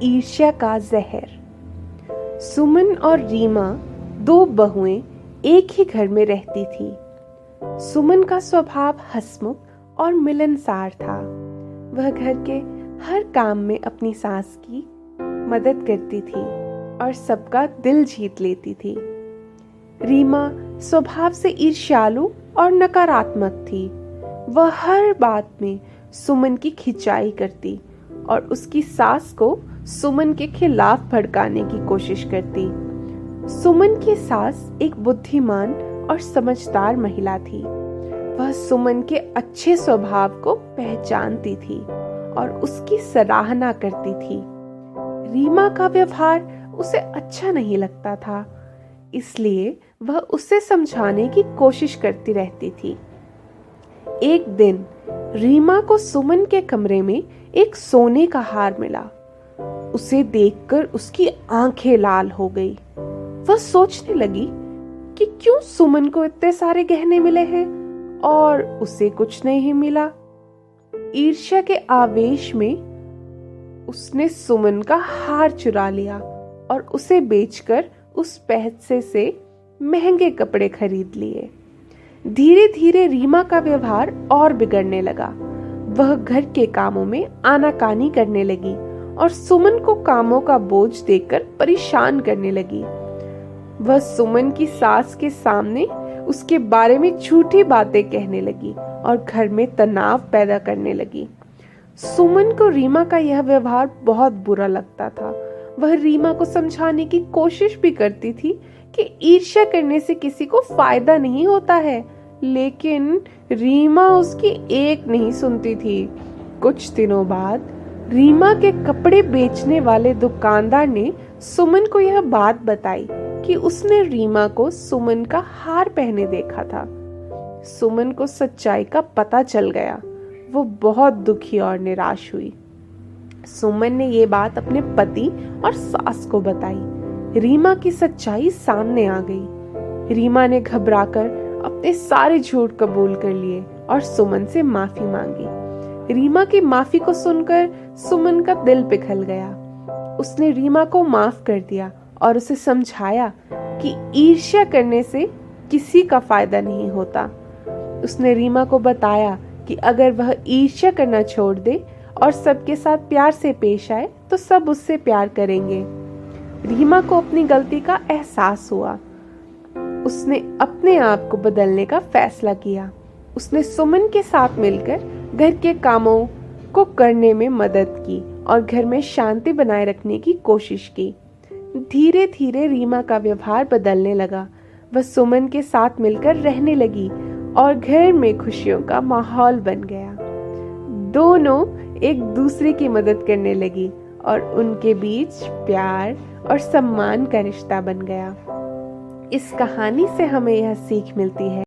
ईर्ष्या का जहर। सुमन और रीमा दो बहुएं एक ही घर में रहती थी। सुमन का स्वभाव हंसमुख और मिलनसार था। वह घर के हर काम में अपनी सास की मदद करती थी और सबका दिल जीत लेती थी। रीमा स्वभाव से ईर्ष्यालु और नकारात्मक थी। वह हर बात में सुमन की खिंचाई करती और उसकी सास को सुमन के खिलाफ भड़काने की कोशिश करती। सुमन की सास एक बुद्धिमान और समझदार महिला थी। वह सुमन के अच्छे स्वभाव को पहचानती थी और उसकी सराहना करती थी। रीमा का व्यवहार उसे अच्छा नहीं लगता था, इसलिए वह उसे समझाने की कोशिश करती रहती थी। एक दिन रीमा को सुमन के कमरे में एक सोने का हार मिला। उसे देखकर उसकी आंखें लाल हो गई। वह सोचने लगी कि क्यों सुमन को इतने सारे गहने मिले हैं और उसे कुछ नहीं मिला। ईर्ष्या के आवेश में उसने सुमन का हार चुरा लिया और उसे बेचकर उस पैसे से महंगे कपड़े खरीद लिए। धीरे धीरे रीमा का व्यवहार और बिगड़ने लगा। वह घर के कामों में आनाकानी करने लगी और सुमन को कामों का बोझ देकर परेशान करने लगी। वह सुमन की सास के सामने उसके बारे में झूठी बातें कहने लगी और घर में तनाव पैदा करने लगी। सुमन को रीमा का यह व्यवहार बहुत बुरा लगता था। वह रीमा को समझाने की कोशिश भी करती थी कि ईर्ष्या करने से किसी को फायदा नहीं होता है, लेकिन रीमा उसकी एक नहीं सुनती थी। कुछ दिनों बाद रीमा के कपड़े बेचने वाले दुकानदार ने सुमन को यह बात बताई कि उसने रीमा को सुमन का हार पहने देखा था। सुमन को सच्चाई का पता चल गया। वो बहुत दुखी और निराश हुई। सुमन ने ये बात अपने पति और सास को बताई। रीमा की सच्चाई सामने आ गई। रीमा ने घबराकर अपने सारे झूठ कबूल कर लिए और सुमन से माफी मांगी। रीमा की माफी को सुनकर सुमन का दिल पिघल गया। उसने रीमा को माफ कर दिया और उसे समझाया कि ईर्ष्या करने से किसी का फायदा नहीं होता। उसने रीमा को बताया कि अगर वह ईर्ष्या करना छोड़ दे और सबके साथ प्यार से पेश आए तो सब उससे प्यार करेंगे। रीमा को अपनी गलती का एहसास हुआ। उसने अपने आप को बदलने का फैसला किया। उसने सुमन के साथ मिलकर घर के कामों को करने में मदद की और घर में शांति बनाए रखने की कोशिश की। धीरे धीरे रीमा का व्यवहार बदलने लगा। वह सुमन के साथ मिलकर रहने लगी और घर में खुशियों का माहौल बन गया। दोनों एक दूसरे की मदद करने लगी और उनके बीच प्यार और सम्मान का रिश्ता बन गया। इस कहानी से हमें यह सीख मिलती है